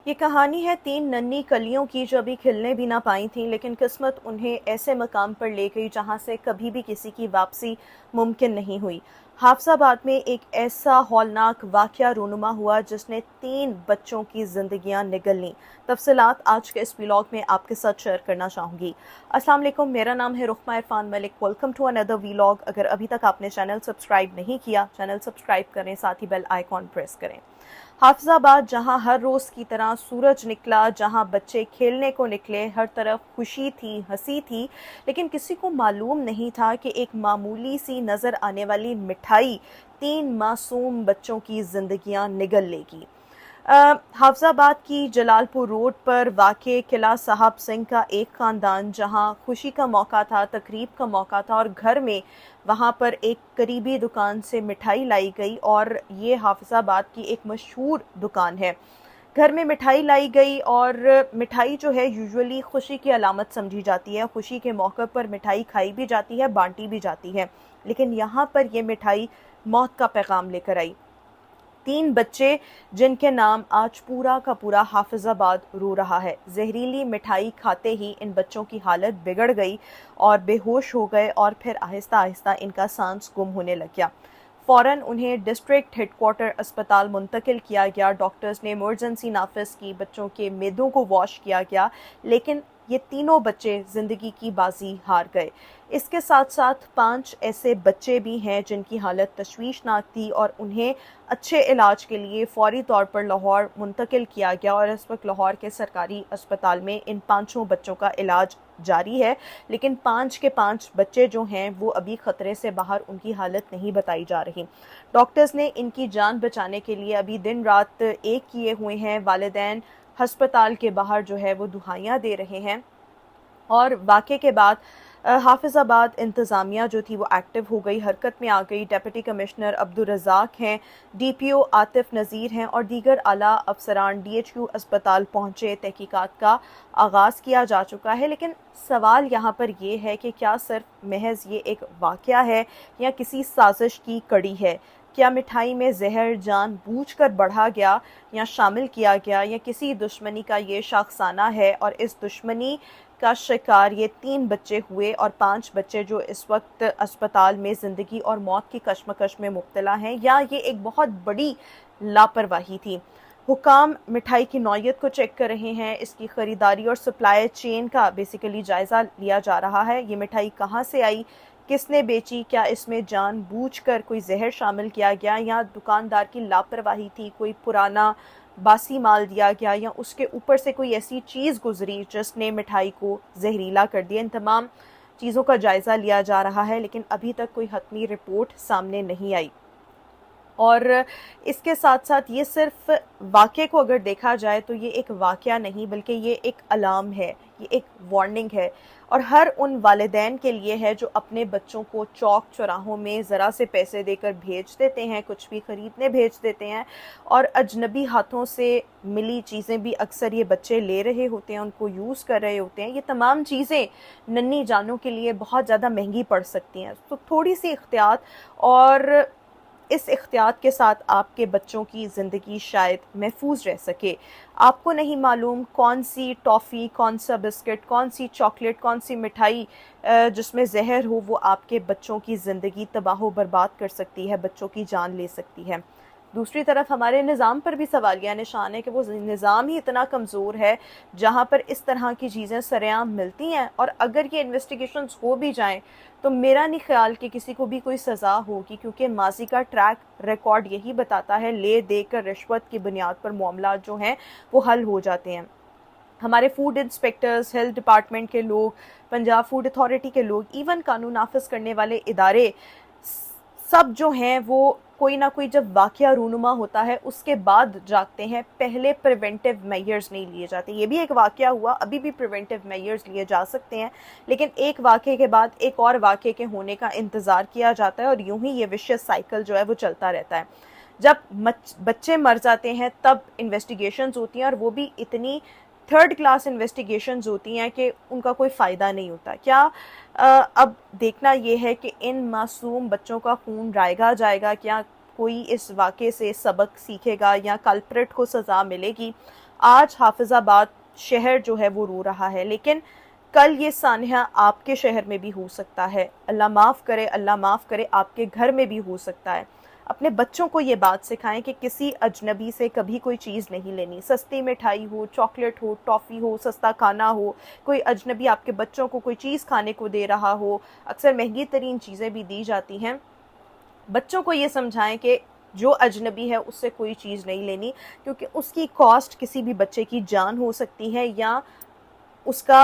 یہ کہانی ہے تین ننھی کلیوں کی جو ابھی کھلنے بھی نہ پائی تھیں، لیکن قسمت انہیں ایسے مقام پر لے گئی جہاں سے کبھی بھی کسی کی واپسی ممکن نہیں ہوئی۔ حافظ آباد میں ایک ایسا ہولناک واقعہ رونما ہوا جس نے تین بچوں کی زندگیاں نگل لیں۔ تفصیلات آج کے اس ویلاگ میں آپ کے ساتھ شیئر کرنا چاہوں گی۔ السلام علیکم، میرا نام ہے رخمہ عرفان ملک۔ ویلکم ٹو اندر ویلاگ۔ اگر ابھی تک آپ نے چینل سبسکرائب نہیں کیا، چینل سبسکرائب کریں، ساتھ ہی بیل آئیکن پریس کریں۔ حافظ آباد جہاں ہر روز کی طرح سورج نکلا، جہاں بچے کھیلنے کو نکلے، ہر طرف خوشی تھی، ہنسی تھی، لیکن کسی کو معلوم نہیں تھا کہ ایک معمولی سی نظر آنے والی مٹھائی تین معصوم بچوں کی زندگیاں نگل لے گی۔ حافظ آباد کی جلال پور روڈ پر واقع قلعہ صاحب سنگھ کا ایک خاندان، جہاں خوشی کا موقع تھا، تقریب کا موقع تھا، اور گھر میں وہاں پر ایک قریبی دکان سے مٹھائی لائی گئی، اور یہ حافظ آباد کی ایک مشہور دکان ہے۔ گھر میں مٹھائی لائی گئی، اور مٹھائی جو ہے یوزولی خوشی کی علامت سمجھی جاتی ہے۔ خوشی کے موقع پر مٹھائی کھائی بھی جاتی ہے، بانٹی بھی جاتی ہے، لیکن یہاں پر یہ مٹھائی موت کا پیغام لے کر آئی۔ تین بچے جن کے نام آج پورا کا پورا حافظ آباد رو رہا ہے۔ زہریلی مٹھائی کھاتے ہی ان بچوں کی حالت بگڑ گئی اور بے ہوش ہو گئے، اور پھر آہستہ آہستہ ان کا سانس گم ہونے لگ گیا۔ فوراً انہیں ڈسٹرکٹ ہیڈ کوارٹر اسپتال منتقل کیا گیا۔ ڈاکٹرز نے ایمرجنسی نافذ کی، بچوں کے معدوں کو واش کیا گیا، لیکن یہ تینوں بچے زندگی کی بازی ہار گئے۔ اس کے ساتھ ساتھ 5 ایسے بچے بھی ہیں جن کی حالت تشویشناک تھی، اور انہیں اچھے علاج کے لیے فوری طور پر لاہور منتقل کیا گیا، اور اس وقت لاہور کے سرکاری اسپتال میں ان 5 بچوں کا علاج جاری ہے، لیکن 5 کے 5 بچے جو ہیں وہ ابھی خطرے سے باہر، ان کی حالت نہیں بتائی جا رہی۔ ڈاکٹرز نے ان کی جان بچانے کے لیے ابھی دن رات ایک کیے ہوئے ہیں۔ والدین ہسپتال کے باہر جو ہے وہ دہائیاں دے رہے ہیں، اور واقعے کے بعد حافظ آباد انتظامیہ جو تھی وہ ایکٹیو ہو گئی، حرکت میں آ گئی۔ ڈپٹی کمشنر عبدالرزاق ہیں، ڈی پی او عاطف نذیر ہیں، اور دیگر اعلیٰ افسران ڈی ایچ کیو اسپتال پہنچے۔ تحقیقات کا آغاز کیا جا چکا ہے، لیکن سوال یہاں پر یہ ہے کہ کیا صرف محض یہ ایک واقعہ ہے یا کسی سازش کی کڑی ہے؟ کیا مٹھائی میں زہر جان بوجھ کر بڑھا گیا یا شامل کیا گیا، یا کسی دشمنی کا یہ شاخسانہ ہے، اور اس دشمنی کا شکار یہ 3 بچے ہوئے، اور 5 بچے جو اس وقت اسپتال میں زندگی اور موت کی کشمکش میں مبتلا ہیں، یا یہ ایک بہت بڑی لاپرواہی تھی؟ حکام مٹھائی کی نوعیت کو چیک کر رہے ہیں، اس کی خریداری اور سپلائی چین کا بیسیکلی جائزہ لیا جا رہا ہے۔ یہ مٹھائی کہاں سے آئی، کس نے بیچی، کیا اس میں جان بوجھ کر کوئی زہر شامل کیا گیا، یا دکاندار کی لاپرواہی تھی، کوئی پرانا باسی مال دیا گیا، یا اس کے اوپر سے کوئی ایسی چیز گزری جس نے مٹھائی کو زہریلا کر دیا۔ ان تمام چیزوں کا جائزہ لیا جا رہا ہے، لیکن ابھی تک کوئی حتمی رپورٹ سامنے نہیں آئی۔ اور اس کے ساتھ ساتھ یہ صرف واقعے کو اگر دیکھا جائے تو یہ ایک واقعہ نہیں، بلکہ یہ ایک الارم ہے، یہ ایک وارننگ ہے، اور ہر ان والدین کے لیے ہے جو اپنے بچوں کو چوک چوراہوں میں ذرا سے پیسے دے کر بھیج دیتے ہیں، کچھ بھی خریدنے بھیج دیتے ہیں، اور اجنبی ہاتھوں سے ملی چیزیں بھی اکثر یہ بچے لے رہے ہوتے ہیں، ان کو یوز کر رہے ہوتے ہیں۔ یہ تمام چیزیں ننھی جانوں کے لیے بہت زیادہ مہنگی پڑ سکتی ہیں، تو تھوڑی سی احتیاط، اور اس احتیاط کے ساتھ آپ کے بچوں کی زندگی شاید محفوظ رہ سکے۔ آپ کو نہیں معلوم کون سی ٹافی، کون سا بسکٹ، کون سی چاکلیٹ، کون سی مٹھائی جس میں زہر ہو وہ آپ کے بچوں کی زندگی تباہ و برباد کر سکتی ہے، بچوں کی جان لے سکتی ہے۔ دوسری طرف ہمارے نظام پر بھی سوالیہ نشان ہے کہ وہ نظام ہی اتنا کمزور ہے جہاں پر اس طرح کی چیزیں سرعام ملتی ہیں، اور اگر یہ انویسٹیگیشنز ہو بھی جائیں تو میرا نہیں خیال کہ کسی کو بھی کوئی سزا ہوگی، کیونکہ ماضی کا ٹریک ریکارڈ یہی بتاتا ہے، لے دے کر رشوت کی بنیاد پر معاملات جو ہیں وہ حل ہو جاتے ہیں۔ ہمارے فوڈ انسپیکٹرز، ہیلتھ ڈپارٹمنٹ کے لوگ، پنجاب فوڈ اتھارٹی کے لوگ، ایون قانون نافذ کرنے والے ادارے، سب جو ہیں وہ کوئی نہ کوئی جب واقعہ رونما ہوتا ہے اس کے بعد جاگتے ہیں، پہلے پریونٹیو میئرز نہیں لیے جاتے۔ یہ بھی ایک واقعہ ہوا، ابھی بھی پریونٹیو میئرز لیے جا سکتے ہیں، لیکن ایک واقعے کے بعد ایک اور واقعے کے ہونے کا انتظار کیا جاتا ہے، اور یوں ہی یہ وشیس سائیکل جو ہے وہ چلتا رہتا ہے۔ جب بچے مر جاتے ہیں تب انویسٹیگیشنز ہوتی ہیں، اور وہ بھی اتنی 3rd کلاس انویسٹیگیشنز ہوتی ہیں کہ ان کا کوئی فائدہ نہیں ہوتا۔ کیا اب دیکھنا یہ ہے کہ ان معصوم بچوں کا خون رائے گا جائے گا، کیا کوئی اس واقعے سے سبق سیکھے گا، یا کلپریٹ کو سزا ملے گی؟ آج حافظ آباد شہر جو ہے وہ رو رہا ہے، لیکن کل یہ سانحہ آپ کے شہر میں بھی ہو سکتا ہے، اللہ معاف کرے، اللہ معاف کرے، آپ کے گھر میں بھی ہو سکتا ہے۔ اپنے بچوں کو یہ بات سکھائیں کہ کسی اجنبی سے کبھی کوئی چیز نہیں لینی، سستی مٹھائی ہو، چاکلیٹ ہو، ٹافی ہو، سستا کھانا ہو، کوئی اجنبی آپ کے بچوں کو کوئی چیز کھانے کو دے رہا ہو، اکثر مہنگی ترین چیزیں بھی دی جاتی ہیں، بچوں کو یہ سمجھائیں کہ جو اجنبی ہے اس سے کوئی چیز نہیں لینی، کیونکہ اس کی کاسٹ کسی بھی بچے کی جان ہو سکتی ہے، یا اس کا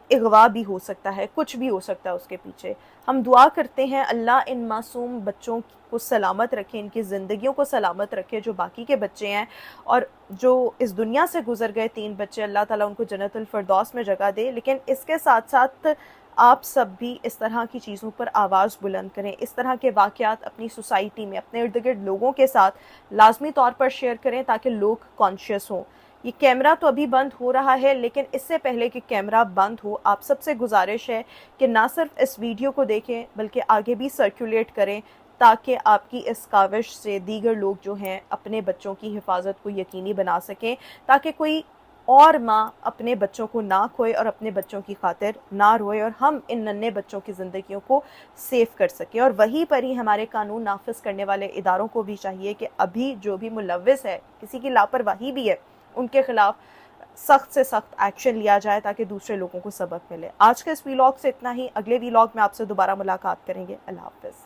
اغوا بھی ہو سکتا ہے، کچھ بھی ہو سکتا ہے اس کے پیچھے۔ ہم دعا کرتے ہیں اللہ ان معصوم بچوں کو سلامت رکھے، ان کی زندگیوں کو سلامت رکھے جو باقی کے بچے ہیں، اور جو اس دنیا سے گزر گئے 3 بچے، اللہ تعالیٰ ان کو جنت الفردوس میں جگہ دے۔ لیکن اس کے ساتھ ساتھ آپ سب بھی اس طرح کی چیزوں پر آواز بلند کریں، اس طرح کے واقعات اپنی سوسائٹی میں، اپنے ارد گرد لوگوں کے ساتھ لازمی طور پر شیئر کریں تاکہ لوگ کانشیس ہوں۔ یہ کیمرہ تو ابھی بند ہو رہا ہے، لیکن اس سے پہلے کہ کیمرہ بند ہو، آپ سب سے گزارش ہے کہ نہ صرف اس ویڈیو کو دیکھیں بلکہ آگے بھی سرکولیٹ کریں، تاکہ آپ کی اس کاوش سے دیگر لوگ جو ہیں اپنے بچوں کی حفاظت کو یقینی بنا سکیں، تاکہ کوئی اور ماں اپنے بچوں کو نہ کھوئے اور اپنے بچوں کی خاطر نہ روئے، اور ہم ان ننھے بچوں کی زندگیوں کو سیف کر سکیں۔ اور وہیں پر ہی ہمارے قانون نافذ کرنے والے اداروں کو بھی چاہیے کہ ابھی جو بھی ملوث ہے، کسی کی لاپرواہی بھی ہے، ان کے خلاف سخت سے سخت ایکشن لیا جائے تاکہ دوسرے لوگوں کو سبق ملے۔ آج کے اس ویلاگ سے اتنا ہی، اگلے ویلاگ میں آپ سے دوبارہ ملاقات کریں گے۔ اللہ حافظ۔